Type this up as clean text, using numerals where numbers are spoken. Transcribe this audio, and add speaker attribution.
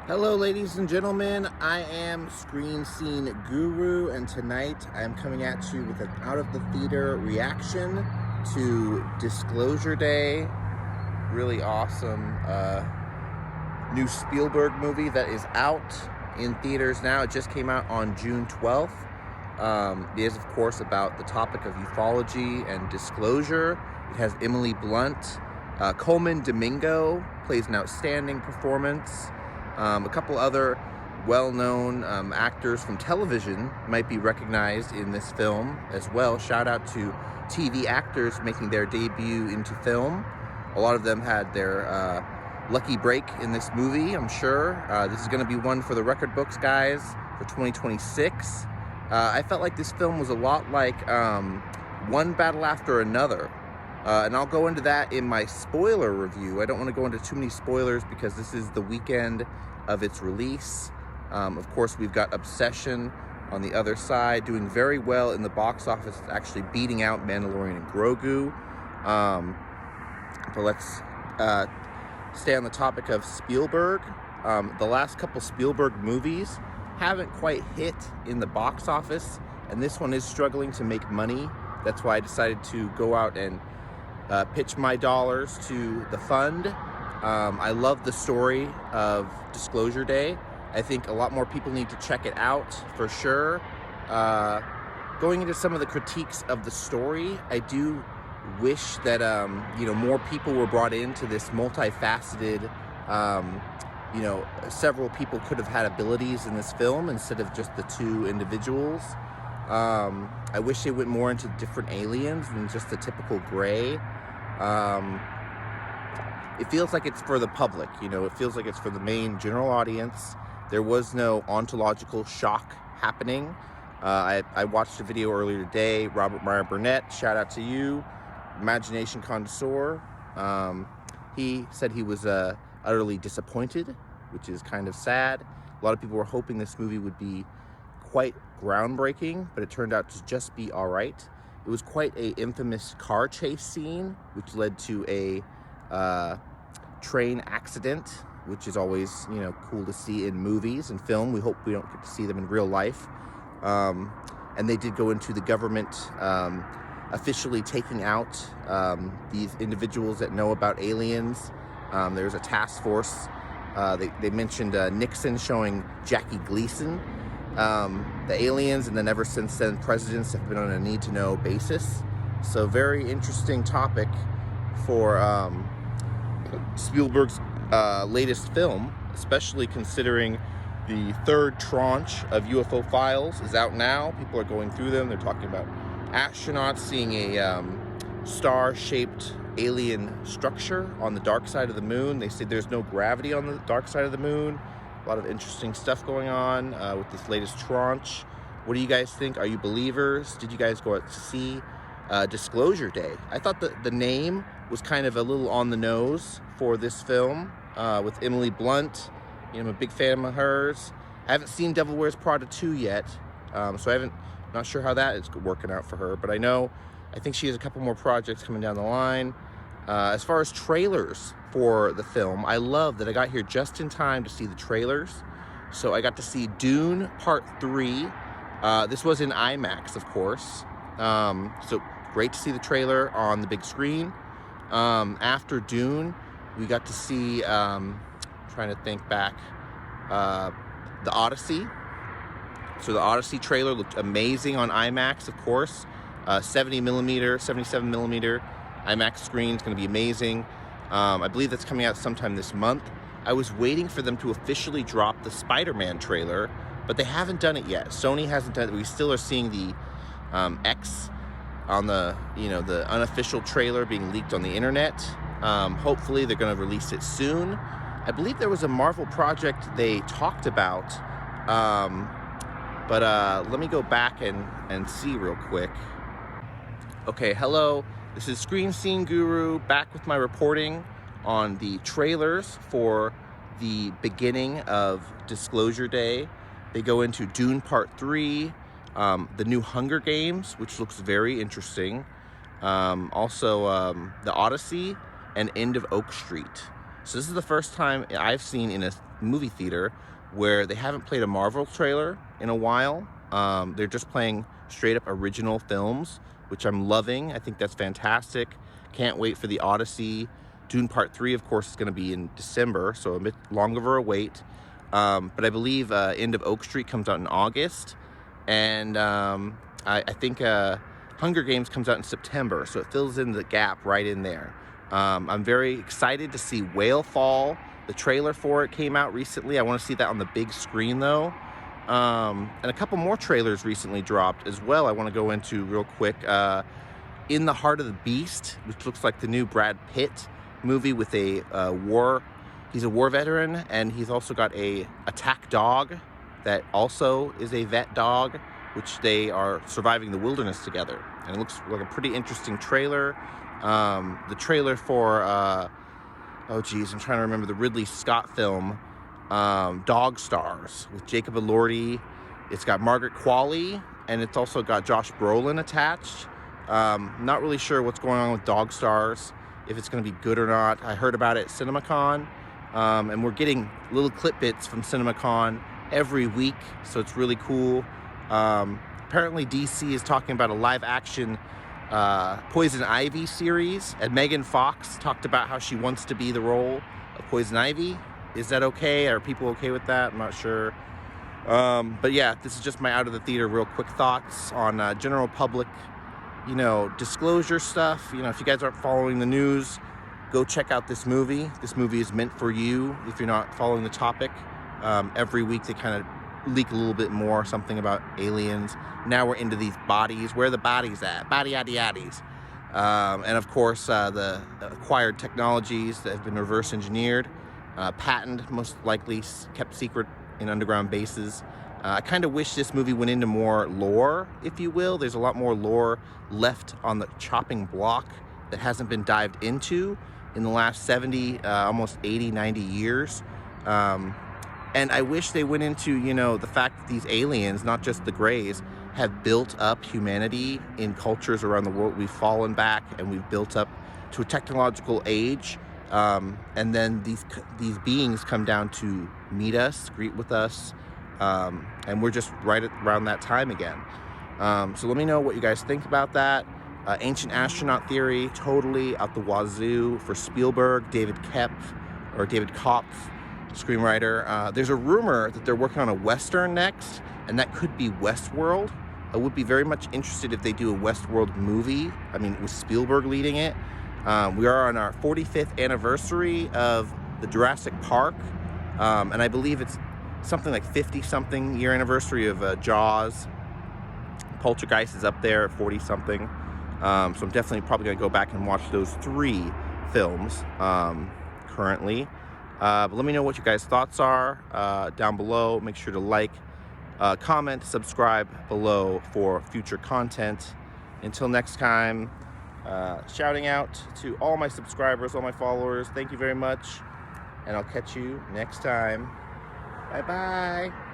Speaker 1: Hello ladies and gentlemen, I am Screen Scene Guru, and tonight I am coming at you with an out of the theater reaction to Disclosure Day. Really awesome new Spielberg movie that is out in theaters now. It just came out on June 12th. It is of course about the topic of ufology and disclosure. It has Emily Blunt. Colmandomingo plays an outstanding performance. A couple other well-known actors from television might be recognized in this film as well. Shout out to TV actors making their debut into film. A lot of them had their lucky break in this movie, I'm sure. This is going to be one for the record books, guys, for 2026. I felt like this film was a lot like One Battle After Another. And I'll go into that in my spoiler review. I don't want to go into too many spoilers because this is the weekend of its release. Of course, we've got Obsession on the other side, doing very well in the box office, actually beating out Mandalorian and Grogu. But let's stay on the topic of Spielberg. The last couple Spielberg movies haven't quite hit in the box office, and this one is struggling to make money. That's why I decided to go out and pitch my dollars to the fund. I love the story of Disclosure Day. I think a lot more people need to check it out for sure. Going into some of the critiques of the story, I do wish that more people were brought into this multifaceted. Several people could have had abilities in this film instead of just the two individuals. I wish they went more into different aliens than just the typical gray. It feels like it's for the public, it feels like it's for the main general audience. There was no ontological shock happening. I watched a video earlier today. Robert Meyer Burnett, shout out to you, imagination connoisseur. He said he was utterly disappointed, which is kind of sad. A lot of people were hoping this movie would be quite groundbreaking, but it turned out to just be all right. It was quite a infamous car chase scene, which led to a train accident, which is always, cool to see in movies and film. We hope we don't get to see them in real life. And they did go into the government officially taking out these individuals that know about aliens. There's a task force. They mentioned Nixon showing Jackie Gleason the aliens, and then ever since then presidents have been on a need-to-know basis. So very interesting topic for Spielberg's latest film, especially considering the third tranche of UFO files is out now. People are going through them. They're talking about astronauts seeing a star-shaped alien structure on the dark side of the moon. They say there's no gravity on the dark side of the moon. A lot of interesting stuff going on with this latest tranche. What do you guys think? Are you believers? Did you guys go out to see Disclosure Day? I thought the name was kind of a little on the nose for this film with Emily Blunt. I'm a big fan of hers. I haven't seen Devil Wears Prada 2 yet, so not sure how that is working out for her. But I think she has a couple more projects coming down the line. As far as trailers for the film, I love that I got here just in time to see the trailers. So I got to see Dune Part 3. This was in IMAX, of course. So great to see the trailer on the big screen. After Dune, we got to see, trying to think back, The Odyssey. So the Odyssey trailer looked amazing on IMAX, of course. 70 millimeter, 77 millimeter IMAX screen is going to be amazing. I believe that's coming out sometime this month. I was waiting for them to officially drop the Spider-Man trailer, but they haven't done it yet. Sony hasn't done it. We still are seeing the X on the unofficial trailer being leaked on the internet. Hopefully they're going to release it soon. I believe there was a Marvel project they talked about, but let me go back and see real quick. Okay, hello. This is Screen Scene Guru back with my reporting on the trailers for the beginning of Disclosure Day. They go into Dune Part 3, the new Hunger Games, which looks very interesting. Also, The Odyssey and End of Oak Street. So this is the first time I've seen in a movie theater where they haven't played a Marvel trailer in a while. They're just playing straight up original films, which I'm loving. I think that's fantastic. Can't wait for the Odyssey. Dune Part 3, of course, is going to be in December, so a bit longer of a wait. But I believe End of Oak Street comes out in August. And I think Hunger Games comes out in September, so it fills in the gap right in there. I'm very excited to see Whale Fall. The trailer for it came out recently. I want to see that on the big screen, though. And a couple more trailers recently dropped as well I want to go into real quick. In the Heart of the Beast, which looks like the new Brad Pitt movie with a he's a war veteran, and he's also got a attack dog that also is a vet dog, which they are surviving the wilderness together. And it looks like a pretty interesting trailer. The trailer for, oh geez, I'm trying to remember the Ridley Scott film, Dog Stars, with Jacob Elordi. It's got Margaret Qualley, and it's also got Josh Brolin attached. Not really sure what's going on with Dog Stars, if it's going to be good or not. I heard about it at CinemaCon, and we're getting little clip bits from CinemaCon every week, so it's really cool. Apparently DC is talking about a live-action Poison Ivy series, and Megan Fox talked about how she wants to be the role of Poison Ivy. Is that okay? Are people okay with that? I'm not sure. But yeah, this is just my out of the theater real quick thoughts on general public, disclosure stuff. If you guys aren't following the news, go check out this movie. This movie is meant for you if you're not following the topic. Every week they kind of leak a little bit more, something about aliens. Now we're into these bodies. Where are the bodies at? Body-yaddy-yaddies. And of course, the acquired technologies that have been reverse engineered, patented, most likely kept secret in underground bases. I kind of wish this movie went into more lore, if you will. There's a lot more lore left on the chopping block that hasn't been dived into in the last 70, almost 80, 90 years. And I wish they went into, the fact that these aliens, not just the Greys, have built up humanity in cultures around the world. We've fallen back and we've built up to a technological age. And then these beings come down to meet us, greet with us, and we're just right around that time again. So let me know what you guys think about that. Ancient astronaut theory, totally out the wazoo for Spielberg, David Kopf, screenwriter. There's a rumor that they're working on a Western next, and that could be Westworld. I would be very much interested if they do a Westworld movie. With Spielberg leading it. We are on our 45th anniversary of the Jurassic Park, and I believe it's something like 50-something year anniversary of Jaws. Poltergeist is up there at 40-something. So I'm definitely probably going to go back and watch those 3 films currently. But let me know what you guys' thoughts are down below. Make sure to like, comment, subscribe below for future content. Until next time, shouting out to all my subscribers, all my followers. Thank you very much, and I'll catch you next time. Bye-bye.